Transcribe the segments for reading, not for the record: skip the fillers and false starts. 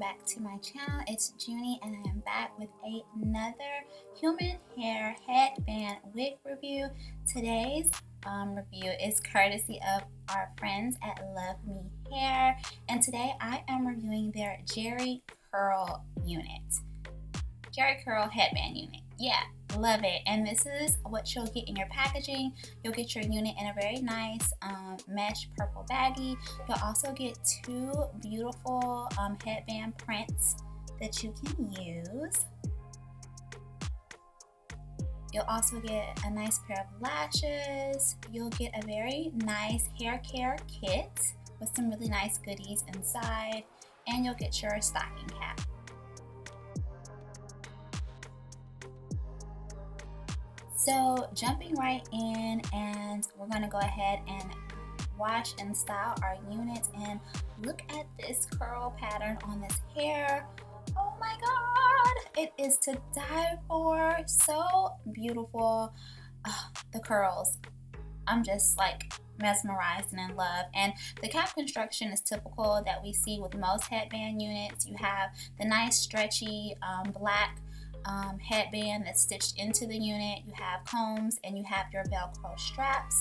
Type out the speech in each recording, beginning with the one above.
back to my channel. It's Jeunie and I am back with another human hair headband wig review. Today's review is courtesy of our friends at LuveMe Hair, and today I am reviewing their Jerry Curl unit. Jerry Curl headband unit. Yeah, love it. And this is what you'll get in your packaging. You'll get your unit in a very nice mesh purple baggie. You'll also get two beautiful headband prints that you can use. You'll also get a nice pair of lashes. You'll get a very nice hair care kit with some really nice goodies inside, and you'll get your stocking cap. So jumping right in, and we're going to go ahead and wash and style our units. And look at this curl pattern on this hair. Oh my god, it is to die for. So beautiful. The curls, I'm just like mesmerized and in love. And the cap construction is typical that we see with most headband units. You have the nice stretchy black headband that's stitched into the unit. You have combs and you have your Velcro straps.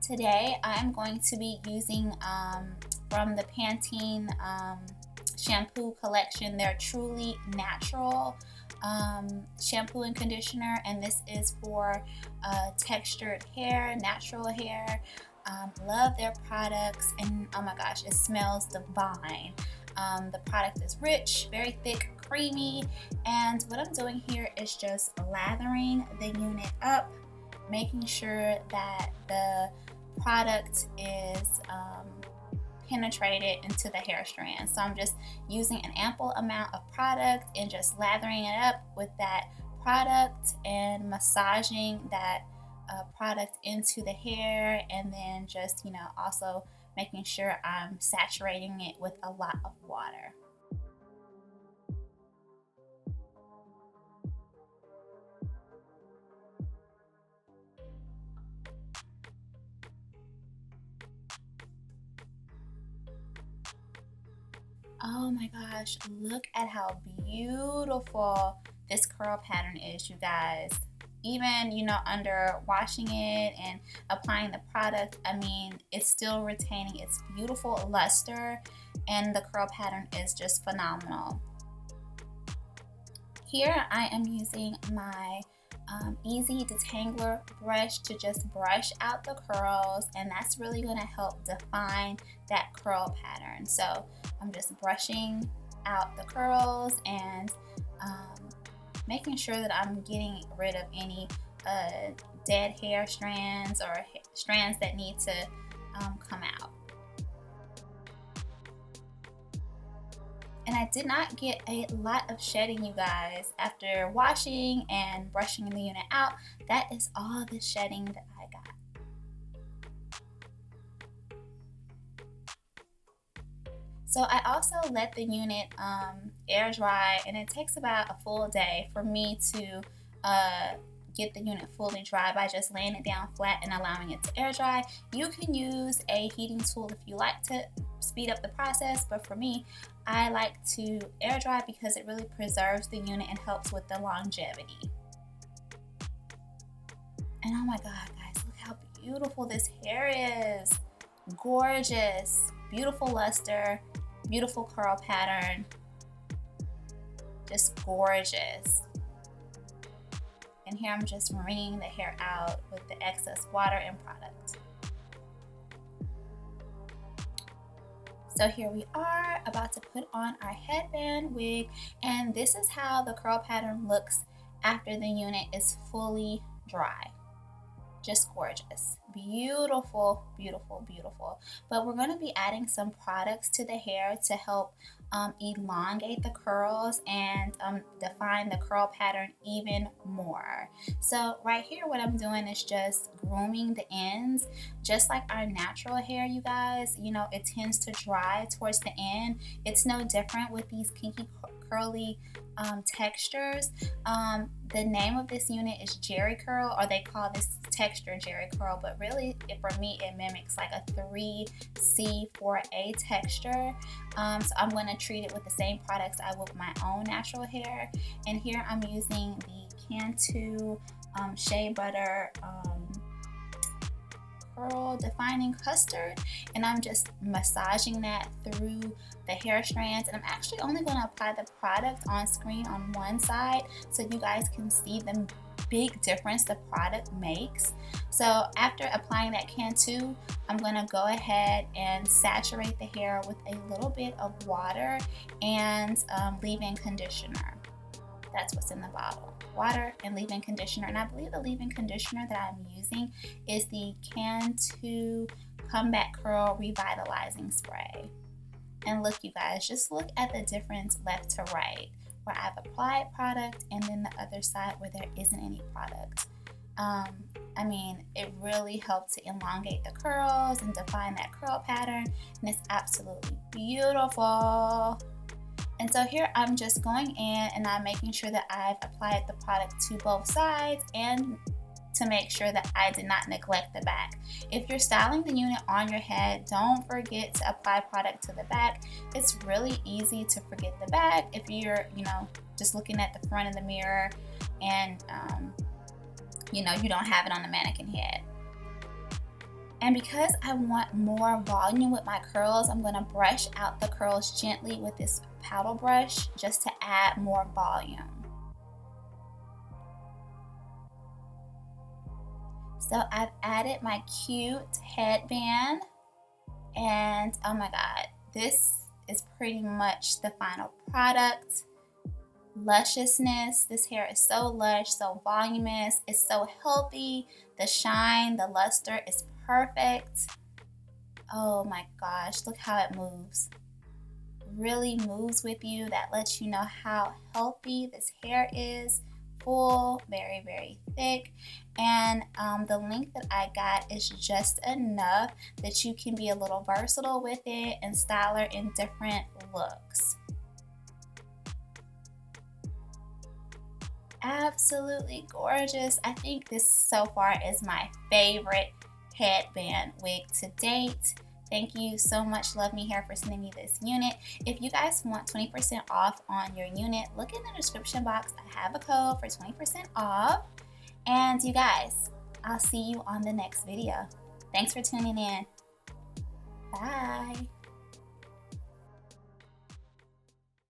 Today I'm going to be using from the Pantene shampoo collection, their Truly Natural shampoo and conditioner, and this is for textured hair, natural hair. Love their products, and oh my gosh, it smells divine. The product is rich, very thick, creamy, and what I'm doing here is just lathering the unit up, making sure that the product is penetrated into the hair strand. So I'm just using an ample amount of product and just lathering it up with that product and massaging that product into the hair, and then just, you know, also making sure I'm saturating it with a lot of water. Oh my gosh, look at how beautiful this curl pattern is, you guys. Even, you know, under washing it and applying the product, I mean, it's still retaining its beautiful luster, and the curl pattern is just phenomenal. Here I am using my easy detangler brush to just brush out the curls, and that's really going to help define that curl pattern. So I'm just brushing out the curls and making sure that I'm getting rid of any dead hair strands or strands that need to come out. And I did not get a lot of shedding, you guys. After washing and brushing the unit out, that is all the shedding that I got. So I also let the unit air dry, and it takes about a full day for me to get the unit fully dry by just laying it down flat and allowing it to air dry. You can use a heating tool if you like to speed up the process, but for me, I like to air dry because it really preserves the unit and helps with the longevity. And oh my god, guys, look how beautiful this hair is. Gorgeous, beautiful luster, beautiful curl pattern, just gorgeous. And here I'm just wringing the hair out with the excess water and product. So here we are about to put on our headband wig, and this is how the curl pattern looks after the unit is fully dry. Just gorgeous. Beautiful, beautiful, beautiful. But we're going to be adding some products to the hair to help elongate the curls and define the curl pattern even more. So right here, what I'm doing is just grooming the ends. Just like our natural hair, you guys, you know, it tends to dry towards the end. It's no different with these kinky curly textures. The name of this unit is Jerry Curl, or they call this texture Jerry Curl, but really for me it mimics like a 3C4A texture. So I'm going to treat it with the same products I would with my own natural hair. And here I'm using the Cantu Shea Butter Curl Defining Custard, and I'm just massaging that through the hair strands. And I'm actually only going to apply the product on screen on one side so you guys can see the big difference the product makes. So after applying that Cantu, I'm going to go ahead and saturate the hair with a little bit of water and leave-in conditioner. That's what's in the bottle. Water and leave-in conditioner. And I believe the leave-in conditioner that I'm using is the Cantu Comeback Curl Revitalizing Spray. And look, you guys, just look at the difference left to right, where I've applied product and then the other side where there isn't any product. I mean, it really helped to elongate the curls and define that curl pattern, and it's absolutely beautiful. And so here I'm just going in and I'm making sure that I've applied the product to both sides and to make sure that I did not neglect the back. If you're styling the unit on your head, don't forget to apply product to the back. It's really easy to forget the back if you're, just looking at the front of the mirror and, you don't have it on the mannequin head. And because I want more volume with my curls, I'm going to brush out the curls gently with this paddle brush just to add more volume. So I've added my cute headband, and oh my god, this is pretty much the final product. Lusciousness. This hair is so lush, so voluminous, it's so healthy. The shine, the luster is perfect. Oh my gosh, look how it moves. Really moves with you. That lets you know how healthy this hair is. Full, very, very thick. And the length that I got is just enough that you can be a little versatile with it and style her in different looks. Absolutely gorgeous. I think this so far is my favorite headband wig to date. Thank you so much, LuveMe Hair, for sending me this unit. If you guys want 20% off on your unit, look in the description box. I have a code for 20% off. And you guys, I'll see you on the next video. Thanks for tuning in. Bye.